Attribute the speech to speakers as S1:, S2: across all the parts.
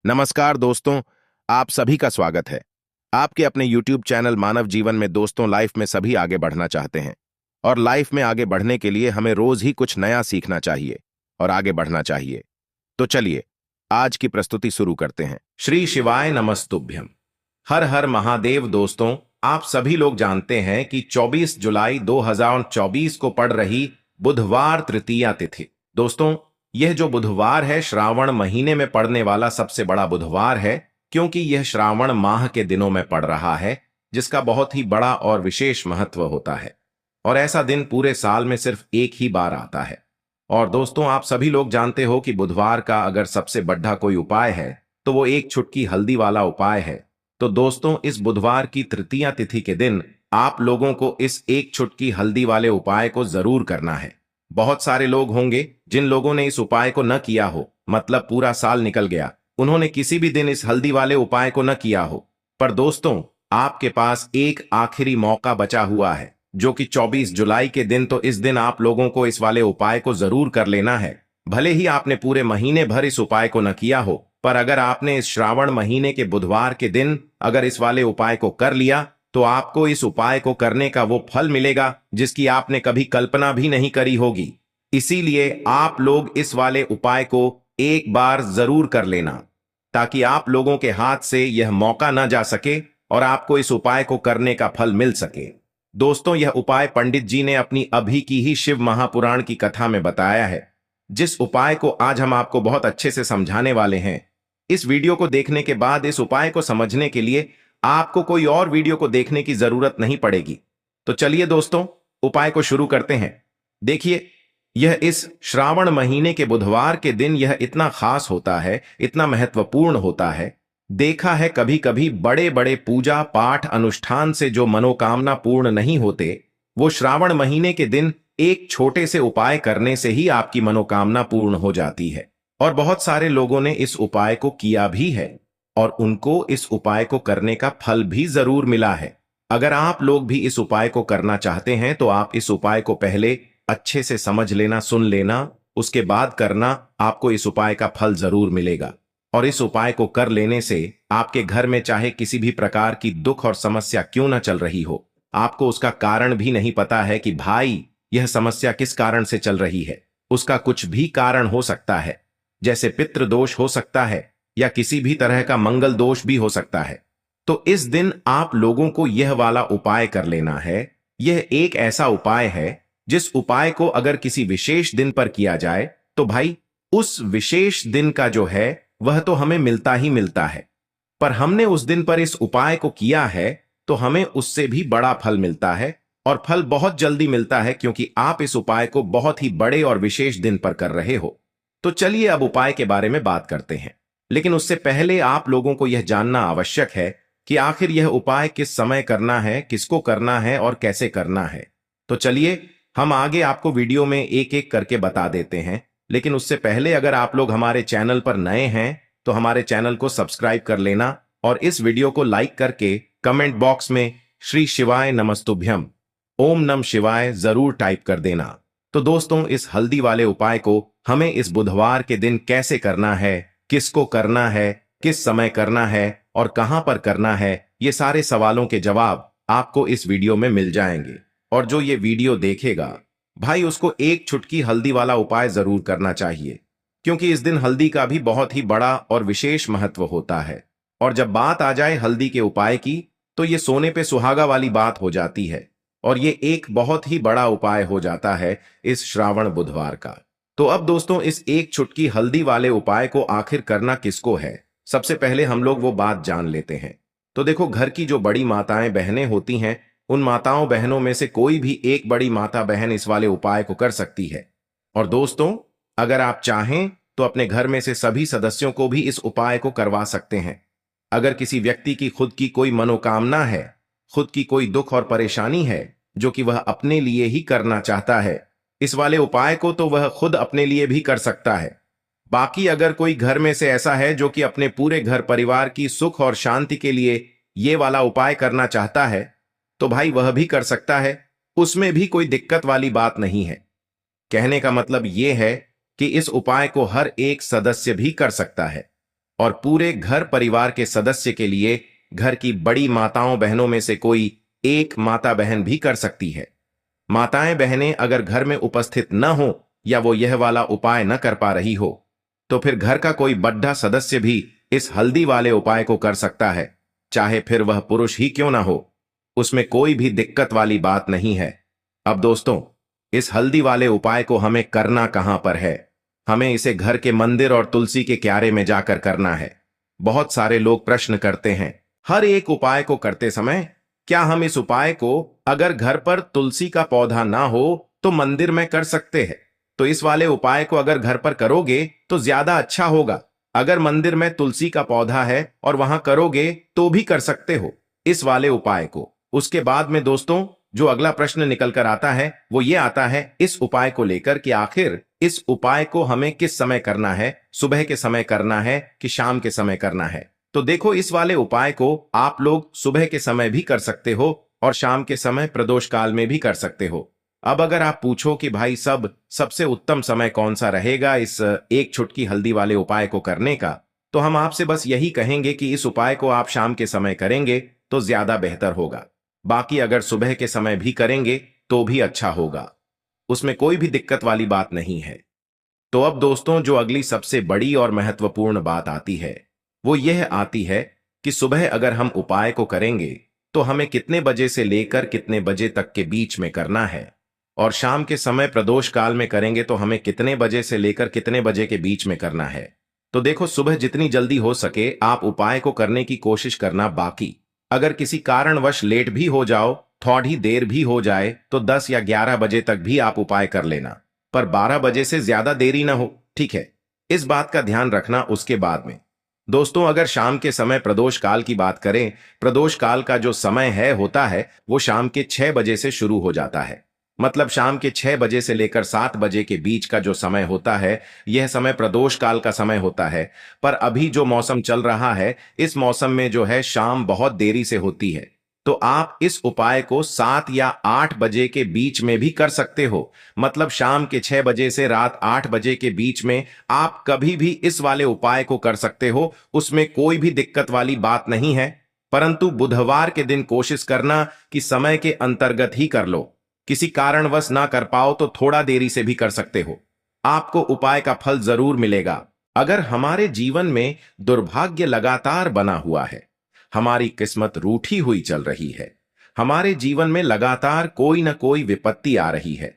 S1: नमस्कार दोस्तों, आप सभी का स्वागत है। आपके अपने YouTube चैनल मानव जीवन में दोस्तों लाइफ में सभी आगे बढ़ना चाहते हैं और लाइफ में आगे बढ़ने के लिए हमें रोज ही कुछ नया सीखना चाहिए और आगे बढ़ना चाहिए। तो चलिए आज की प्रस्तुति शुरू करते हैं। श्री शिवाय नमस्तुभ्यम। हर हर महादेव। दोस्तों, आप सभी लोग जानते हैं कि 24 जुलाई 2024 को पड़ रही बुधवार तृतीया तिथि। दोस्तों, यह जो बुधवार है श्रावण महीने में पड़ने वाला सबसे बड़ा बुधवार है, क्योंकि यह श्रावण माह के दिनों में पड़ रहा है, जिसका बहुत ही बड़ा और विशेष महत्व होता है। और ऐसा दिन पूरे साल में सिर्फ एक ही बार आता है। और दोस्तों, आप सभी लोग जानते हो कि बुधवार का अगर सबसे बड़ा कोई उपाय है तो वो एक चुटकी हल्दी वाला उपाय है। तो दोस्तों, इस बुधवार की तृतीया तिथि के दिन आप लोगों को इस एक चुटकी हल्दी वाले उपाय को जरूर करना है। बहुत सारे लोग होंगे जिन लोगों ने इस उपाय को न किया हो, मतलब पूरा साल निकल गया, उन्होंने किसी भी दिन इस हल्दी वाले उपाय को न किया हो। पर दोस्तों, आपके पास एक आखिरी मौका बचा हुआ है, जो कि 24 जुलाई के दिन। तो इस दिन आप लोगों को इस वाले उपाय को जरूर कर लेना है। भले ही आपने पूरे महीने भर इस उपाय को न किया हो, पर अगर आपने इस श्रावण महीने के बुधवार के दिन अगर इस वाले उपाय को कर लिया तो आपको इस उपाय को करने का वो फल मिलेगा जिसकी आपने कभी कल्पना भी नहीं करी होगी। इसीलिए आप लोग इस वाले उपाय को एक बार जरूर कर लेना, ताकि आप लोगों के हाथ से यह मौका न जा सके और आपको इस उपाय को करने का फल मिल सके। दोस्तों, यह उपाय पंडित जी ने अपनी अभी की ही शिव महापुराण की कथा में बताया है, जिस उपाय को आज हम आपको बहुत अच्छे से समझाने वाले हैं। इस वीडियो को देखने के बाद इस उपाय को समझने के लिए आपको कोई और वीडियो को देखने की जरूरत नहीं पड़ेगी। तो चलिए दोस्तों, उपाय को शुरू करते हैं। देखिए, यह इस श्रावण महीने के बुधवार के दिन यह इतना खास होता है, इतना महत्वपूर्ण होता है। देखा है कभी कभी बड़े बड़े पूजा पाठ अनुष्ठान से जो मनोकामना पूर्ण नहीं होते, वो श्रावण महीने के दिन एक छोटे से उपाय करने से ही आपकी मनोकामना पूर्ण हो जाती है। और बहुत सारे लोगों ने इस उपाय को किया भी है और उनको इस उपाय को करने का फल भी जरूर मिला है। अगर आप लोग भी इस उपाय को करना चाहते हैं तो आप इस उपाय को पहले अच्छे से समझ लेना, सुन लेना, उसके बाद करना। आपको इस उपाय का फल जरूर मिलेगा। और इस उपाय को कर लेने से आपके घर में चाहे किसी भी प्रकार की दुख और समस्या क्यों ना चल रही हो, आपको उसका कारण भी नहीं पता है कि भाई यह समस्या किस कारण से चल रही है, उसका कुछ भी कारण हो सकता है। जैसे पितृ दोष हो सकता है या किसी भी तरह का मंगल दोष भी हो सकता है। तो इस दिन आप लोगों को यह वाला उपाय कर लेना है। यह एक ऐसा उपाय है जिस उपाय को अगर किसी विशेष दिन पर किया जाए तो भाई उस विशेष दिन का जो है वह तो हमें मिलता ही मिलता है। पर हमने उस दिन पर इस उपाय को किया है तो हमें उससे भी बड़ा फल मिलता है, और फल बहुत जल्दी मिलता है, क्योंकि आप इस उपाय को बहुत ही बड़े और विशेष दिन पर कर रहे हो। तो चलिए अब उपाय के बारे में बात करते हैं। लेकिन उससे पहले आप लोगों को यह जानना आवश्यक है कि आखिर यह उपाय किस समय करना है, किसको करना है और कैसे करना है। तो चलिए हम आगे आपको वीडियो में एक एक करके बता देते हैं। लेकिन उससे पहले अगर आप लोग हमारे चैनल पर नए हैं तो हमारे चैनल को सब्सक्राइब कर लेना और इस वीडियो को लाइक करके कमेंट बॉक्स में श्री शिवाय नमस्तुभ्यम, ओम नम शिवाय जरूर टाइप कर देना। तो दोस्तों, इस हल्दी वाले उपाय को हमें इस बुधवार के दिन कैसे करना है, किसको करना है, किस समय करना है और कहां पर करना है, ये सारे सवालों के जवाब आपको इस वीडियो में मिल जाएंगे। और जो ये वीडियो देखेगा भाई, उसको एक चुटकी हल्दी वाला उपाय जरूर करना चाहिए, क्योंकि इस दिन हल्दी का भी बहुत ही बड़ा और विशेष महत्व होता है। और जब बात आ जाए हल्दी के उपाय की तो ये सोने पे सुहागा वाली बात हो जाती है, और ये एक बहुत ही बड़ा उपाय हो जाता है इस श्रावण बुधवार का। तो अब दोस्तों, इस एक चुटकी हल्दी वाले उपाय को आखिर करना किसको है, सबसे पहले हम लोग वो बात जान लेते हैं। तो देखो, घर की जो बड़ी माताएं बहनें होती हैं, उन माताओं बहनों में से कोई भी एक बड़ी माता बहन इस वाले उपाय को कर सकती है। और दोस्तों, अगर आप चाहें तो अपने घर में से सभी सदस्यों को भी इस उपाय को करवा सकते हैं। अगर किसी व्यक्ति की खुद की कोई मनोकामना है, खुद की कोई दुख और परेशानी है जो कि वह अपने लिए ही करना चाहता है, इस वाले उपाय को तो वह खुद अपने लिए भी कर सकता है। बाकी अगर कोई घर में से ऐसा है जो कि अपने पूरे घर परिवार की सुख और शांति के लिए ये वाला उपाय करना चाहता है, तो भाई वह भी कर सकता है। उसमें भी कोई दिक्कत वाली बात नहीं है। कहने का मतलब यह है कि इस उपाय को हर एक सदस्य भी कर सकता है। और पूरे घर परिवार के सदस्य के लिए घर की बड़ी माताओं बहनों में से कोई एक माता बहन भी कर सकती है। माताएं बहनें अगर घर में उपस्थित न हो या वो यह वाला उपाय न कर पा रही हो तो फिर घर का कोई बड़ा सदस्य भी इस हल्दी वाले उपाय को कर सकता है, चाहे फिर वह पुरुष ही क्यों ना हो। उसमें कोई भी दिक्कत वाली बात नहीं है। अब दोस्तों, इस हल्दी वाले उपाय को हमें करना कहां पर है? हमें इसे घर के मंदिर और तुलसी के क्यारे में जाकर करना है। बहुत सारे लोग प्रश्न करते हैं हर एक उपाय को करते समय, क्या हम इस उपाय को अगर घर पर तुलसी का पौधा ना हो तो मंदिर में कर सकते हैं? तो इस वाले उपाय को अगर घर पर करोगे तो ज्यादा अच्छा होगा। अगर मंदिर में तुलसी का पौधा है और वहां करोगे तो भी कर सकते हो इस वाले उपाय को। उसके बाद में दोस्तों, जो अगला प्रश्न निकल कर आता है वो ये आता है इस उपाय को लेकर कि आखिर इस उपाय को हमें किस समय करना है, सुबह के समय करना है कि शाम के समय करना है? तो देखो, इस वाले उपाय को आप लोग सुबह के समय भी कर सकते हो और शाम के समय प्रदोष काल में भी कर सकते हो। अब अगर आप पूछो कि भाई सबसे उत्तम समय कौन सा रहेगा इस एक चुटकी हल्दी वाले उपाय को करने का, तो हम आपसे बस यही कहेंगे कि इस उपाय को आप शाम के समय करेंगे तो ज्यादा बेहतर होगा। बाकी अगर सुबह के समय भी करेंगे तो भी अच्छा होगा, उसमें कोई भी दिक्कत वाली बात नहीं है। तो अब दोस्तों, जो अगली सबसे बड़ी और महत्वपूर्ण बात आती है वो यह आती है कि सुबह अगर हम उपाय को करेंगे तो हमें कितने बजे से लेकर कितने बजे तक के बीच में करना है, और शाम के समय प्रदोष काल में करेंगे तो हमें कितने बजे से लेकर कितने बजे के बीच में करना है। तो देखो, सुबह जितनी जल्दी हो सके आप उपाय को करने की कोशिश करना। बाकी अगर किसी कारणवश लेट भी हो जाओ, थोड़ी देर भी हो जाए, तो 10 या 11 बजे तक भी आप उपाय कर लेना, पर 12 बजे से ज्यादा देरी ना हो, ठीक है? इस बात का ध्यान रखना। उसके बाद में दोस्तों, अगर शाम के समय प्रदोष काल की बात करें, प्रदोष काल का जो समय है होता है वो शाम के 6 बजे से शुरू हो जाता है। मतलब शाम के 6 बजे से लेकर 7 बजे के बीच का जो समय होता है यह समय प्रदोष काल का समय होता है। पर अभी जो मौसम चल रहा है इस मौसम में जो है शाम बहुत देरी से होती है, तो आप इस उपाय को 7 या 8 बजे के बीच में भी कर सकते हो। मतलब शाम के 6 बजे से रात 8 बजे के बीच में आप कभी भी इस वाले उपाय को कर सकते हो, उसमें कोई भी दिक्कत वाली बात नहीं है। परंतु बुधवार के दिन कोशिश करना कि समय के अंतर्गत ही कर लो। किसी कारणवश ना कर पाओ तो थोड़ा देरी से भी कर सकते हो, आपको उपाय का फल जरूर मिलेगा। अगर हमारे जीवन में दुर्भाग्य लगातार बना हुआ है, हमारी किस्मत रूठी हुई चल रही है, हमारे जीवन में लगातार कोई न कोई विपत्ति आ रही है,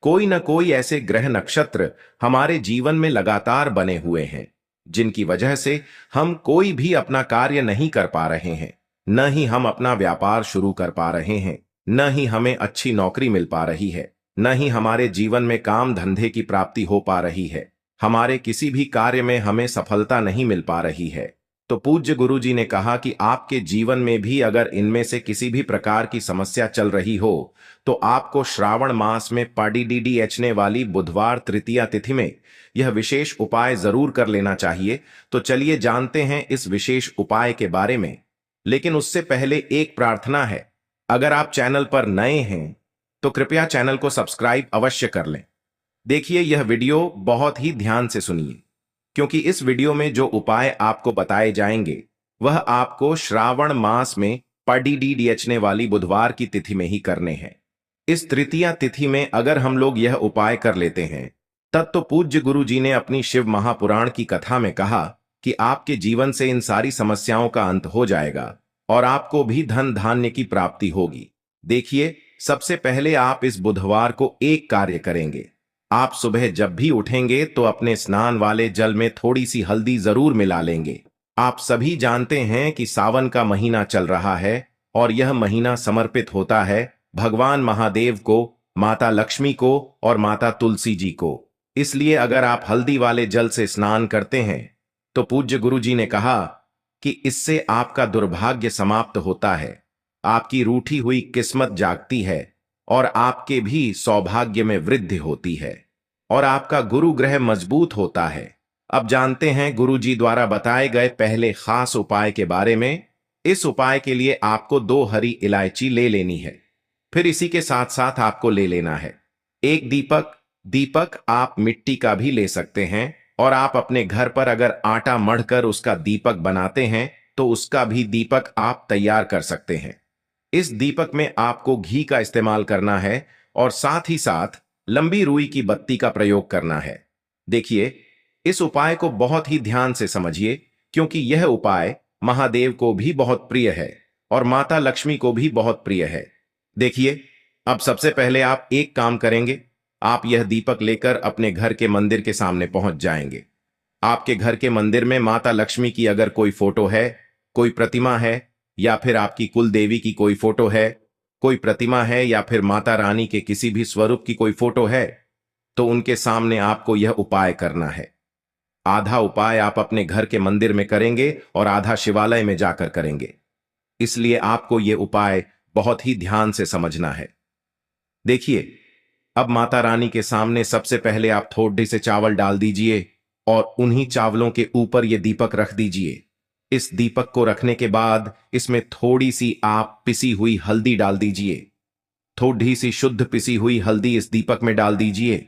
S1: कोई न कोई ऐसे ग्रह नक्षत्र हमारे जीवन में लगातार बने हुए हैं जिनकी वजह से हम कोई भी अपना कार्य नहीं कर पा रहे हैं, न ही हम अपना व्यापार शुरू कर पा रहे हैं, न ही हमें अच्छी नौकरी मिल पा रही है, न ही हमारे जीवन में काम धंधे की प्राप्ति हो पा रही है, हमारे किसी भी कार्य में हमें सफलता नहीं मिल पा रही है। तो पूज्य गुरु जी ने कहा कि आपके जीवन में भी अगर इनमें से किसी भी प्रकार की समस्या चल रही हो तो आपको श्रावण मास में पड़ने वाली बुधवार तृतीया तिथि में यह विशेष उपाय जरूर कर लेना चाहिए। तो चलिए जानते हैं इस विशेष उपाय के बारे में, लेकिन उससे पहले एक प्रार्थना है। अगर आप चैनल पर नए हैं तो कृपया चैनल को सब्सक्राइब अवश्य कर लें। देखिए, यह वीडियो बहुत ही ध्यान से सुनिए, क्योंकि इस वीडियो में जो उपाय आपको बताए जाएंगे वह आपको श्रावण मास में पड़ने वाली बुधवार की तिथि में ही करने हैं। इस तृतीया तिथि में अगर हम लोग यह उपाय कर लेते हैं तब तो पूज्य गुरु जी ने अपनी शिव महापुराण की कथा में कहा कि आपके जीवन से इन सारी समस्याओं का अंत हो जाएगा और आपको भी धन धान्य की प्राप्ति होगी। देखिए, सबसे पहले आप इस बुधवार को एक कार्य करेंगे। आप सुबह जब भी उठेंगे तो अपने स्नान वाले जल में थोड़ी सी हल्दी जरूर मिला लेंगे। आप सभी जानते हैं कि सावन का महीना चल रहा है और यह महीना समर्पित होता है भगवान महादेव को, माता लक्ष्मी को और माता तुलसी जी को। इसलिए अगर आप हल्दी वाले जल से स्नान करते हैं तो पूज्य गुरु जी ने कहा कि इससे आपका दुर्भाग्य समाप्त होता है, आपकी रूठी हुई किस्मत जागती है और आपके भी सौभाग्य में वृद्धि होती है और आपका गुरु ग्रह मजबूत होता है। अब जानते हैं गुरु जी द्वारा बताए गए पहले खास उपाय के बारे में। इस उपाय के लिए आपको 2 हरी इलायची ले लेनी है। फिर इसी के साथ साथ आपको ले लेना है एक दीपक। दीपक आप मिट्टी का भी ले सकते हैं और आप अपने घर पर अगर आटा मढ़कर उसका दीपक बनाते हैं तो उसका भी दीपक आप तैयार कर सकते हैं। इस दीपक में आपको घी का इस्तेमाल करना है और साथ ही साथ लंबी रुई की बत्ती का प्रयोग करना है। देखिए, इस उपाय को बहुत ही ध्यान से समझिए, क्योंकि यह उपाय महादेव को भी बहुत प्रिय है और माता लक्ष्मी को भी बहुत प्रिय है। देखिए, अब सबसे पहले आप एक काम करेंगे। आप यह दीपक लेकर अपने घर के मंदिर के सामने पहुंच जाएंगे। आपके घर के मंदिर में माता लक्ष्मी की अगर कोई फोटो है, कोई प्रतिमा है, या फिर आपकी कुल देवी की कोई फोटो है, कोई प्रतिमा है, या फिर माता रानी के किसी भी स्वरूप की कोई फोटो है, तो उनके सामने आपको यह उपाय करना है। आधा उपाय आप अपने घर के मंदिर में करेंगे और आधा शिवालय में जाकर करेंगे। इसलिए आपको यह उपाय बहुत ही ध्यान से समझना है। देखिए, अब माता रानी के सामने सबसे पहले आप थोड़ी से चावल डाल दीजिए और उन्हीं चावलों के ऊपर यह दीपक रख दीजिए। इस दीपक को रखने के बाद इसमें थोड़ी सी आप पिसी हुई हल्दी डाल दीजिए। थोड़ी सी शुद्ध पिसी हुई हल्दी इस दीपक में डाल दीजिए।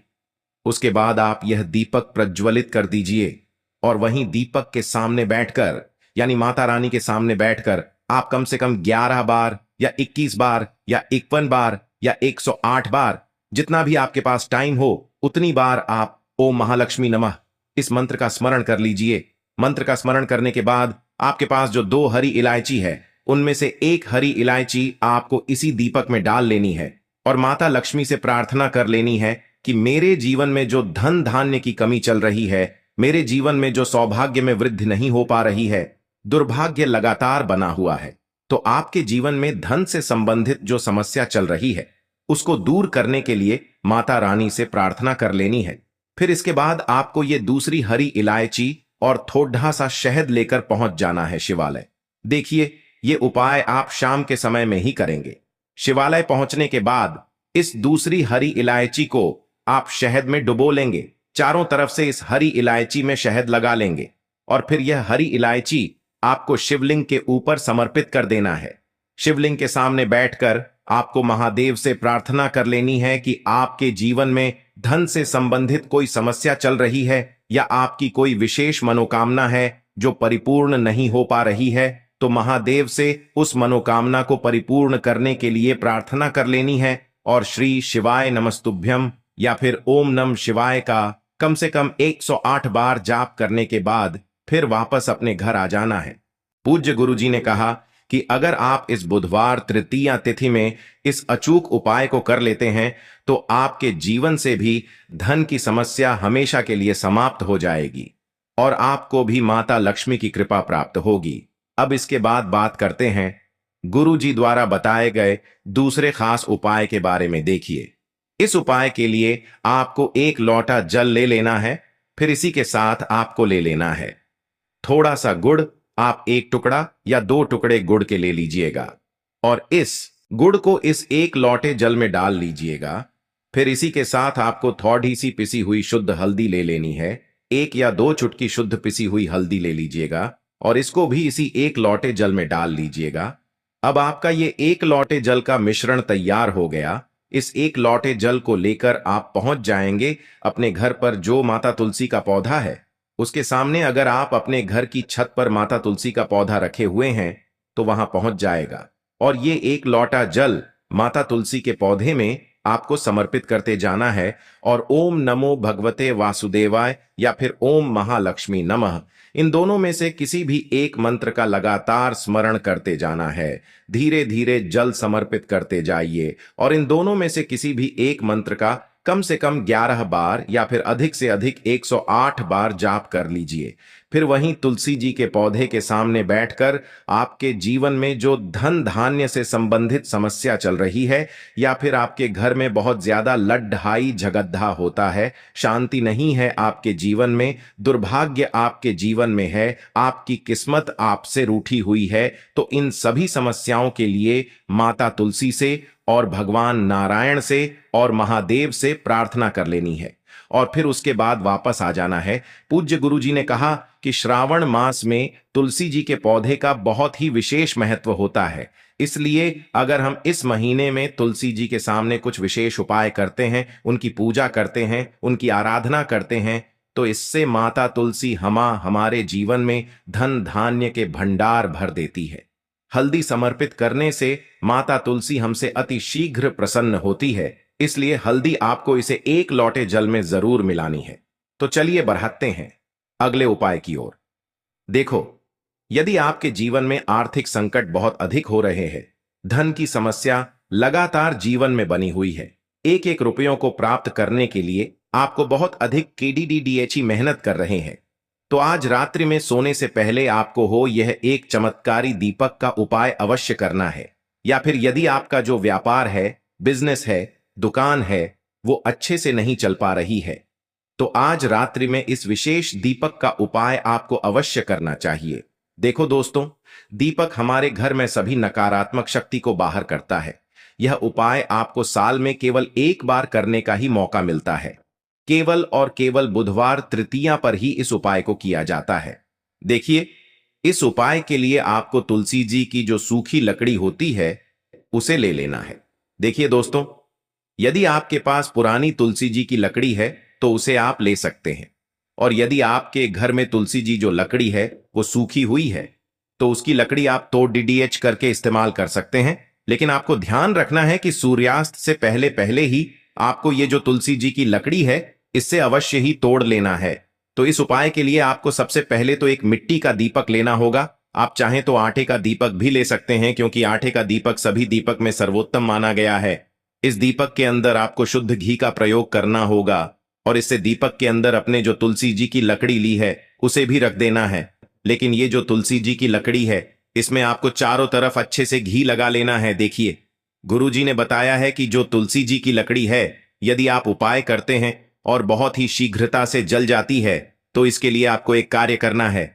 S1: उसके बाद आप यह दीपक प्रज्वलित कर दीजिए और वहीं दीपक के सामने बैठकर, यानी माता रानी के सामने बैठकर, आप कम से कम 11 बार या 21 बार या 51 बार या 108 बार, जितना भी आपके पास टाइम हो उतनी बार आप ओम महालक्ष्मी नमः इस मंत्र का स्मरण कर लीजिए। मंत्र का स्मरण करने के बाद आपके पास जो 2 हरी इलायची है, उनमें से एक हरी इलायची आपको इसी दीपक में डाल लेनी है और माता लक्ष्मी से प्रार्थना कर लेनी है कि मेरे जीवन में जो धन धान्य की कमी चल रही है, मेरे जीवन में जो सौभाग्य में वृद्धि नहीं हो पा रही है, दुर्भाग्य लगातार बना हुआ है, तो आपके जीवन में धन से संबंधित जो समस्या चल रही है उसको दूर करने के लिए माता रानी से प्रार्थना कर लेनी है। फिर इसके बाद आपको ये दूसरी हरी इलायची और थोड़ा सा शहद लेकर पहुंच जाना है शिवालय। देखिए, ये उपाय आप शाम के समय में ही करेंगे। शिवालय पहुंचने के बाद इस दूसरी हरी इलायची को आप शहद में डुबो लेंगे। चारों तरफ से इस हरी इलायची में शहद लगा लेंगे और फिर यह हरी इलायची आपको शिवलिंग के ऊपर समर्पित कर देना है। शिवलिंग के सामने बैठकर आपको महादेव से प्रार्थना कर लेनी है कि आपके जीवन में धन से संबंधित कोई समस्या चल रही है या आपकी कोई विशेष मनोकामना है जो परिपूर्ण नहीं हो पा रही है, तो महादेव से उस मनोकामना को परिपूर्ण करने के लिए प्रार्थना कर लेनी है और श्री शिवाय नमस्तुभ्यम या फिर ओम नम शिवाय का कम से कम 108 बार जाप करने के बाद फिर वापस अपने घर आ जाना है। पूज्य गुरुजी ने कहा कि अगर आप इस बुधवार तृतीया तिथि में इस अचूक उपाय को कर लेते हैं तो आपके जीवन से भी धन की समस्या हमेशा के लिए समाप्त हो जाएगी और आपको भी माता लक्ष्मी की कृपा प्राप्त होगी। अब इसके बाद बात करते हैं गुरुजी द्वारा बताए गए दूसरे खास उपाय के बारे में। देखिए, इस उपाय के लिए आपको 1 लोटा जल ले लेना है। फिर इसी के साथ आपको ले लेना है थोड़ा सा गुड़। आप 1 टुकड़ा या 2 टुकड़े गुड़ के ले लीजिएगा और इस गुड़ को इस 1 लोटे जल में डाल लीजिएगा। फिर इसी के साथ आपको थोड़ी सी पिसी हुई शुद्ध हल्दी ले लेनी है। 1 या 2 चुटकी शुद्ध पिसी हुई हल्दी ले लीजिएगा और इसको भी इसी 1 लोटे जल में डाल लीजिएगा। अब आपका ये 1 लोटे जल का मिश्रण तैयार हो गया। इस 1 लोटे जल को लेकर आप पहुंच जाएंगे अपने घर पर जो माता तुलसी का पौधा है उसके सामने। अगर आप अपने घर की छत पर माता तुलसी का पौधा रखे हुए हैं तो वहां पहुंच जाएगा और ये 1 लोटा जल माता तुलसी के पौधे में आपको समर्पित करते जाना है और ओम नमो भगवते वासुदेवाय या फिर ओम महालक्ष्मी नमः, इन दोनों में से किसी भी एक मंत्र का लगातार स्मरण करते जाना है। धीरे धीरे जल समर्पित करते जाइए और इन दोनों में से किसी भी एक मंत्र का कम से कम 11 बार या फिर अधिक से अधिक 108 बार जाप कर लीजिए। फिर वहीं तुलसी जी के पौधे के सामने बैठकर आपके जीवन में जो धन धान्य से संबंधित समस्या चल रही है या फिर आपके घर में बहुत ज्यादा लड्ढाई झगड्ढा होता है, शांति नहीं है आपके जीवन में, दुर्भाग्य आपके जीवन में है, आपकी किस्मत आपसे रूठी हुई है, तो इन सभी समस्याओं के लिए माता तुलसी से और भगवान नारायण से और महादेव से प्रार्थना कर लेनी है और फिर उसके बाद वापस आ जाना है। पूज्य गुरुजी ने कहा कि श्रावण मास में तुलसी जी के पौधे का बहुत ही विशेष महत्व होता है, इसलिए अगर हम इस महीने में तुलसी जी के सामने कुछ विशेष उपाय करते हैं, उनकी पूजा करते हैं, उनकी आराधना करते हैं, तो इससे माता तुलसी हमारे जीवन में धन धान्य के भंडार भर देती है। हल्दी समर्पित करने से माता तुलसी हमसे अति शीघ्र प्रसन्न होती है, इसलिए हल्दी आपको इसे एक लोटे जल में जरूर मिलानी है। तो चलिए बढ़ाते हैं अगले उपाय की ओर। देखो, यदि आपके जीवन में आर्थिक संकट बहुत अधिक हो रहे हैं, धन की समस्या लगातार जीवन में बनी हुई है, एक एक रुपयों को प्राप्त करने के लिए आपको बहुत अधिक KDDDHE मेहनत कर रहे हैं, तो आज रात्रि में सोने से पहले आपको हो यह एक चमत्कारी दीपक का उपाय अवश्य करना है। या फिर यदि आपका जो व्यापार है, बिजनेस है, दुकान है, वो अच्छे से नहीं चल पा रही है, तो आज रात्रि में इस विशेष दीपक का उपाय आपको अवश्य करना चाहिए। देखो दोस्तों, दीपक हमारे घर में सभी नकारात्मक शक्ति को बाहर करता है। यह उपाय आपको साल में केवल एक बार करने का ही मौका मिलता है। केवल और केवल बुधवार तृतीया पर ही इस उपाय को किया जाता है। देखिए, इस उपाय के लिए आपको तुलसी जी की जो सूखी लकड़ी होती है उसे ले लेना है। देखिए दोस्तों, यदि आपके पास पुरानी तुलसी जी की लकड़ी है तो उसे आप ले सकते हैं, और यदि आपके घर में तुलसी जी जो लकड़ी है वो सूखी हुई है तो उसकी लकड़ी आप तोड़ DDH करके इस्तेमाल कर सकते हैं। लेकिन आपको ध्यान रखना है कि सूर्यास्त से पहले पहले ही आपको ये जो तुलसी जी की लकड़ी है इससे अवश्य ही तोड़ लेना है। तो इस उपाय के लिए आपको सबसे पहले तो एक मिट्टी का दीपक लेना होगा। आप चाहें तो आटे का दीपक भी ले सकते हैं, क्योंकि आटे का दीपक सभी दीपक में सर्वोत्तम माना गया है। इस दीपक के अंदर आपको शुद्ध घी का प्रयोग करना होगा, और इससे दीपक के अंदर अपने जो तुलसी जी की लकड़ी ली है उसे भी रख देना है। लेकिन ये जो तुलसी जी की लकड़ी है इसमें आपको चारों तरफ अच्छे से घी लगा लेना है। देखिए, गुरुजी ने बताया है कि जो तुलसी जी की लकड़ी है, यदि आप उपाय करते हैं और बहुत ही शीघ्रता से जल जाती है, तो इसके लिए आपको एक कार्य करना है।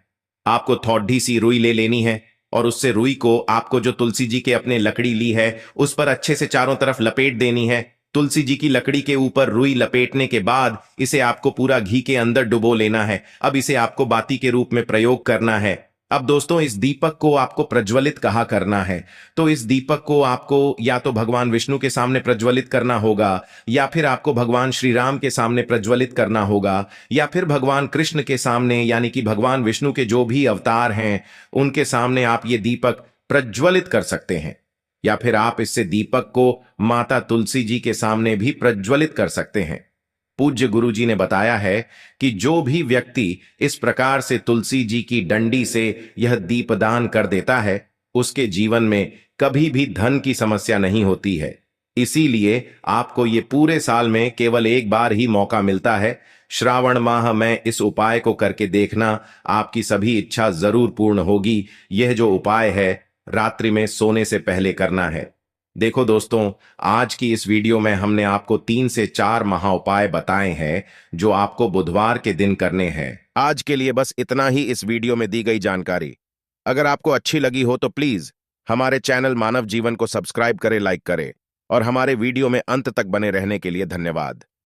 S1: आपको थोड़ी सी रुई ले लेनी है, और उससे रुई को आपको जो तुलसी जी के अपने लकड़ी ली है उस पर अच्छे से चारों तरफ लपेट देनी है। तुलसी जी की लकड़ी के ऊपर रुई लपेटने के बाद इसे आपको पूरा घी के अंदर डुबो लेना है। अब इसे आपको बाती के रूप में प्रयोग करना है। अब दोस्तों, इस दीपक को आपको प्रज्वलित कहाँ करना है, तो इस दीपक को आपको या तो भगवान विष्णु के सामने प्रज्वलित करना होगा, या फिर आपको भगवान श्री राम के सामने प्रज्वलित करना होगा, या फिर भगवान कृष्ण के सामने, यानी कि भगवान विष्णु के जो भी अवतार हैं उनके सामने आप ये दीपक प्रज्वलित कर सकते हैं। या फिर आप इससे दीपक को माता तुलसी जी के सामने भी प्रज्वलित कर सकते हैं। पूज्य गुरु जी ने बताया है कि जो भी व्यक्ति इस प्रकार से तुलसी जी की डंडी से यह दीपदान कर देता है, उसके जीवन में कभी भी धन की समस्या नहीं होती है। इसीलिए आपको ये पूरे साल में केवल एक बार ही मौका मिलता है। श्रावण माह में इस उपाय को करके देखना, आपकी सभी इच्छा जरूर पूर्ण होगी। यह जो उपाय है रात्रि में सोने से पहले करना है। देखो दोस्तों, आज की इस वीडियो में हमने आपको 3 से 4 महा उपाय बताए हैं जो आपको बुधवार के दिन करने हैं। आज के लिए बस इतना ही इस वीडियो में दी गई जानकारी। अगर आपको अच्छी लगी हो तो प्लीज हमारे चैनल मानव जीवन को सब्सक्राइब करें, लाइक करें, और हमारे वीडियो में अंत तक बने रहने के लिए धन्यवाद।